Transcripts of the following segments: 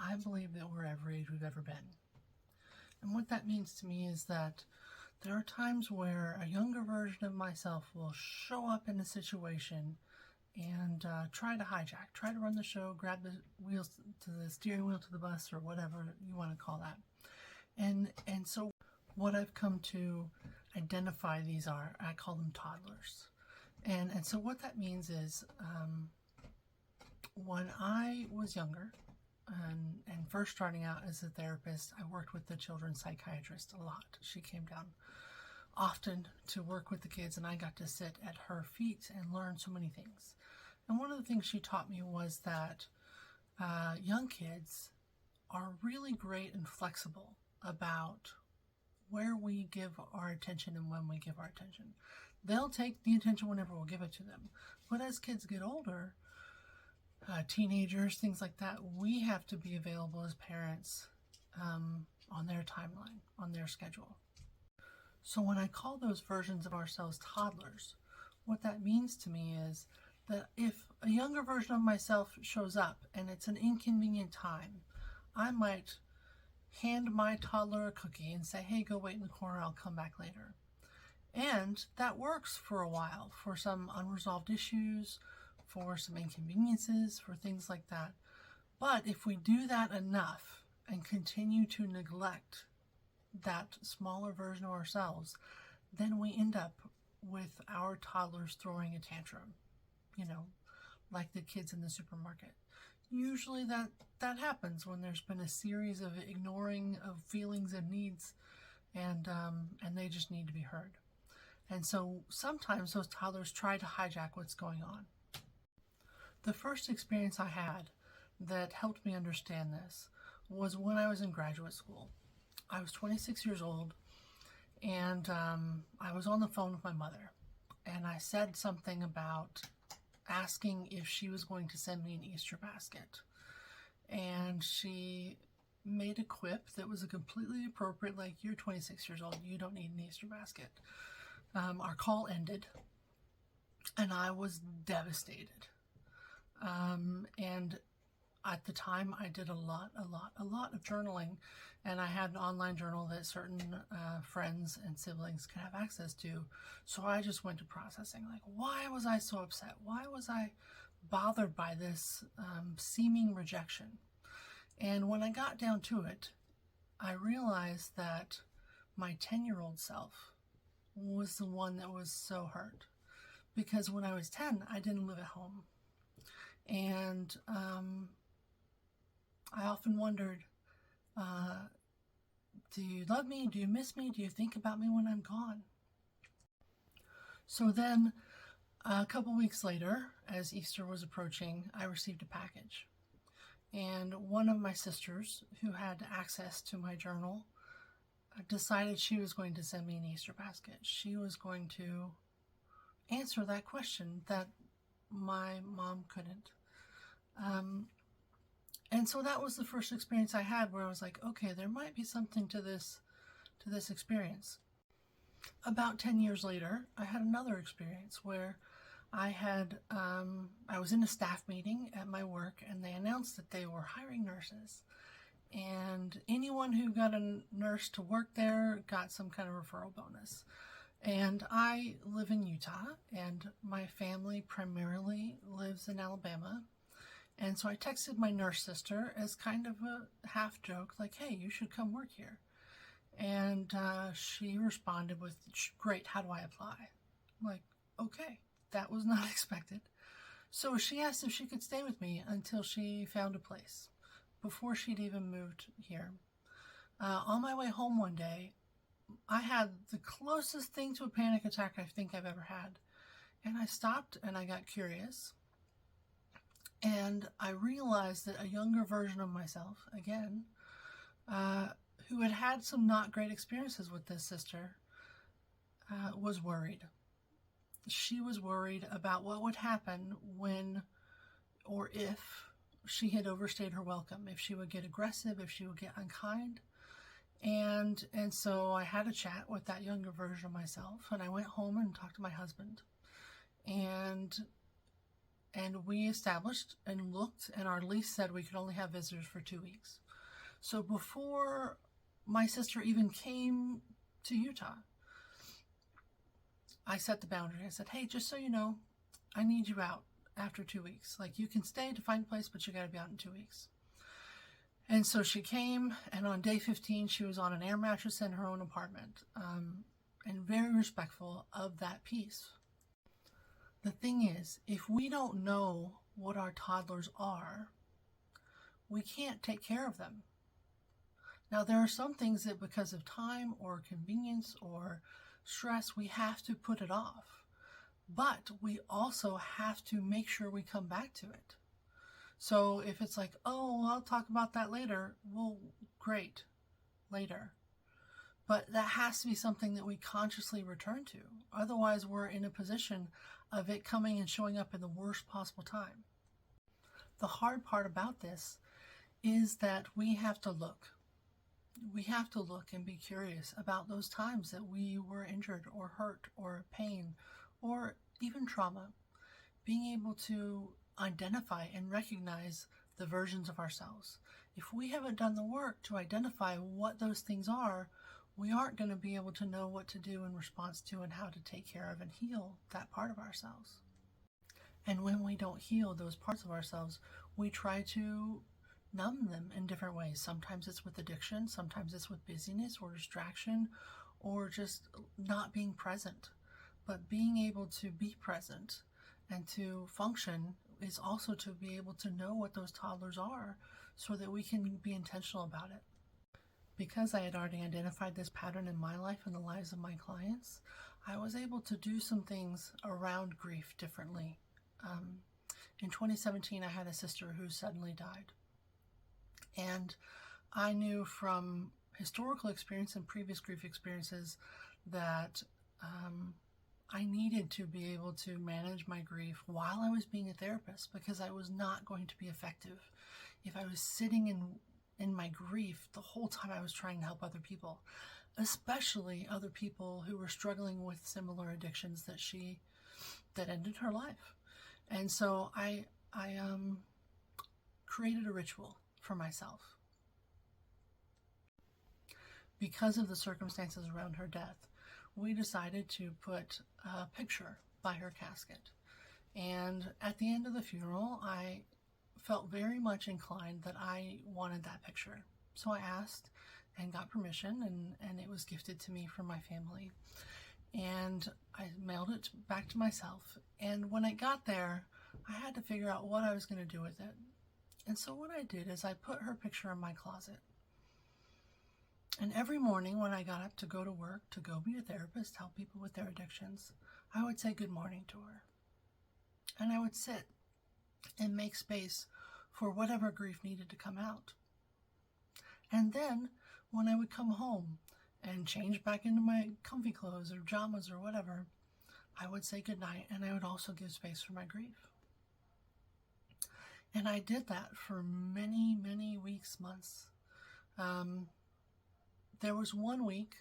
I believe that we're every age we've ever been. And what that means to me is that there are times where a younger version of myself will show up in a situation and try to hijack, try to run the show, grab the wheels to the steering wheel to the bus, or whatever you want to call that. And so what I've come to identify these are, I call them toddlers. And so what that means is when I was younger and first starting out as a therapist, I worked with the children's psychiatrist a lot. She came down often to work with the kids, and I got to sit at her feet and learn so many things. And one of the things she taught me was that young kids are really great and flexible about where we give our attention and when we give our attention. They'll take the attention whenever we'll give it to them. But as kids get older, teenagers, things like that, we have to be available as parents on their timeline, on their schedule. So when I call those versions of ourselves toddlers, what that means to me is that if a younger version of myself shows up and it's an inconvenient time, I might hand my toddler a cookie and say, hey, go wait in the corner, I'll come back later. And that works for a while, for some unresolved issues, for some inconveniences, for things like that. But if we do that enough and continue to neglect that smaller version of ourselves, then we end up with our toddlers throwing a tantrum, like the kids in the supermarket. Usually that happens when there's been a series of ignoring of feelings and needs, and they just need to be heard. And so sometimes those toddlers try to hijack what's going on. The first experience I had that helped me understand this was when I was in graduate school. I was 26 years old, and I was on the phone with my mother, and I said something about asking if she was going to send me an Easter basket. And she made a quip that was completely appropriate, like, you're 26 years old, you don't need an Easter basket. Our call ended, and I was devastated. And at the time, I did a lot of journaling, and I had an online journal that certain friends and siblings could have access to. So I just went to processing, like, why was I so upset? Why was I bothered by this seeming rejection? And when I got down to it, I realized that my 10-year-old self was the one that was so hurt. Because when I was 10, I didn't live at home. And I often wondered, do you love me? Do you miss me? Do you think about me when I'm gone? So then a couple weeks later, as Easter was approaching, I received a package. And one of my sisters, who had access to my journal, decided she was going to send me an Easter basket. She was going to answer that question that my mom couldn't. And so that was the first experience I had where I was like, okay, there might be something to this experience. About 10 years later, I had another experience where I was in a staff meeting at my work, and they announced that they were hiring nurses. And anyone who got a nurse to work there got some kind of referral bonus. And I live in Utah, and my family primarily lives in Alabama. And so I texted my nurse sister as kind of a half joke, like, hey, you should come work here. And she responded with, great, how do I apply? I'm like, okay, that was not expected. So she asked if she could stay with me until she found a place, before she'd even moved here. On my way home one day, I had the closest thing to a panic attack I think I've ever had. And I stopped and I got curious. And I realized that a younger version of myself, again, who had had some not great experiences with this sister, was worried. She was worried about what would happen when or if she had overstayed her welcome, if she would get aggressive, if she would get unkind. And so I had a chat with that younger version of myself, and I went home and talked to my husband. And and we established and looked, and our lease said we could only have visitors for 2 weeks. So before my sister even came to Utah, I set the boundary. I said, hey, just so you know, I need you out after 2 weeks. Like, you can stay to find a place, but you got to be out in 2 weeks. And so she came, and on day 15, she was on an air mattress in her own apartment, and very respectful of that piece. The thing is, if we don't know what our toddlers are, we can't take care of them. Now, there are some things that because of time or convenience or stress, we have to put it off. But we also have to make sure we come back to it. So if it's like, oh, I'll talk about that later, well, great, later. But that has to be something that we consciously return to. Otherwise, we're in a position of it coming and showing up in the worst possible time. The hard part about this is that we have to look. We have to look and be curious about those times that we were injured or hurt or pain or even trauma. Being able to identify and recognize the versions of ourselves. If we haven't done the work to identify what those things are, we aren't going to be able to know what to do in response to and how to take care of and heal that part of ourselves. And when we don't heal those parts of ourselves, we try to numb them in different ways. Sometimes it's with addiction, sometimes it's with busyness or distraction, or just not being present. But being able to be present and to function is also to be able to know what those toddlers are so that we can be intentional about it. Because I had already identified this pattern in my life and the lives of my clients, I was able to do some things around grief differently. In 2017, I had a sister who suddenly died. And I knew from historical experience and previous grief experiences that I needed to be able to manage my grief while I was being a therapist, because I was not going to be effective if I was sitting in my grief the whole time I was trying to help other people, especially other people who were struggling with similar addictions that ended her life. And so I created a ritual for myself. Because of the circumstances around her death, we decided to put a picture by her casket. And at the end of the funeral, I felt very much inclined that I wanted that picture. So I asked and got permission, and it was gifted to me from my family. And I mailed it back to myself. And when it got there, I had to figure out what I was going to do with it. And so what I did is I put her picture in my closet. And every morning when I got up to go to work, to go be a therapist, help people with their addictions, I would say good morning to her. And I would sit and make space for whatever grief needed to come out. And then when I would come home and change back into my comfy clothes or pajamas or whatever, I would say goodnight, and I would also give space for my grief. And I did that for many, many weeks, months. There was 1 week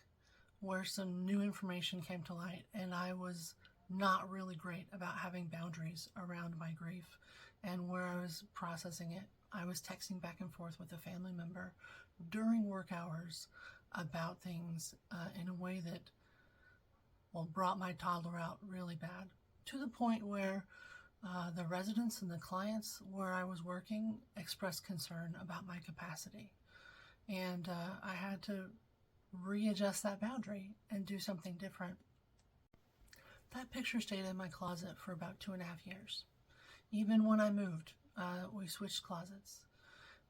where some new information came to light, and I was not really great about having boundaries around my grief and where I was processing it. I was texting back and forth with a family member during work hours about things in a way that, brought my toddler out really bad, to the point where the residents and the clients where I was working expressed concern about my capacity. And I had to readjust that boundary and do something different. That picture stayed in my closet for about 2.5 years. Even when I moved, we switched closets.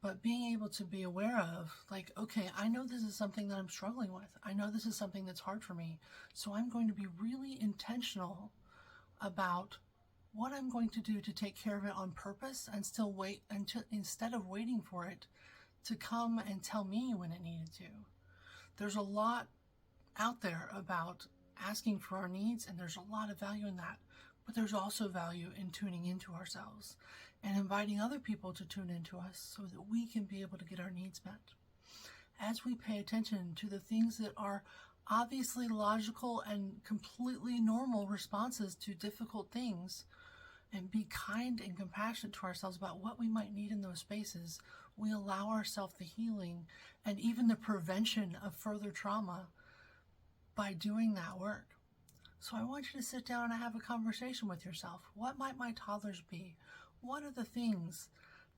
But being able to be aware of, like, okay, I know this is something that I'm struggling with. I know this is something that's hard for me. So I'm going to be really intentional about what I'm going to do to take care of it on purpose and still wait until, instead of waiting for it to come and tell me when it needed to. There's a lot out there about asking for our needs, and there's a lot of value in that. But there's also value in tuning into ourselves and inviting other people to tune into us so that we can be able to get our needs met. As we pay attention to the things that are obviously logical and completely normal responses to difficult things, and be kind and compassionate to ourselves about what we might need in those spaces, we allow ourselves the healing and even the prevention of further trauma by doing that work. So I want you to sit down and have a conversation with yourself. What might my toddlers be? What are the things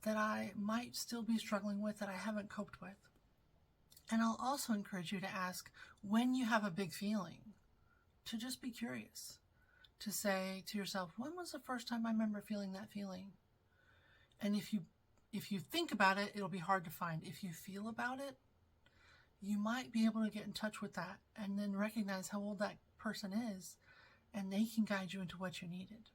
that I might still be struggling with that I haven't coped with? And I'll also encourage you to ask, when you have a big feeling, to just be curious, to say to yourself, when was the first time I remember feeling that feeling? And if you think about it, it'll be hard to find. If you feel about it, you might be able to get in touch with that and then recognize how old that person is, and they can guide you into what you needed.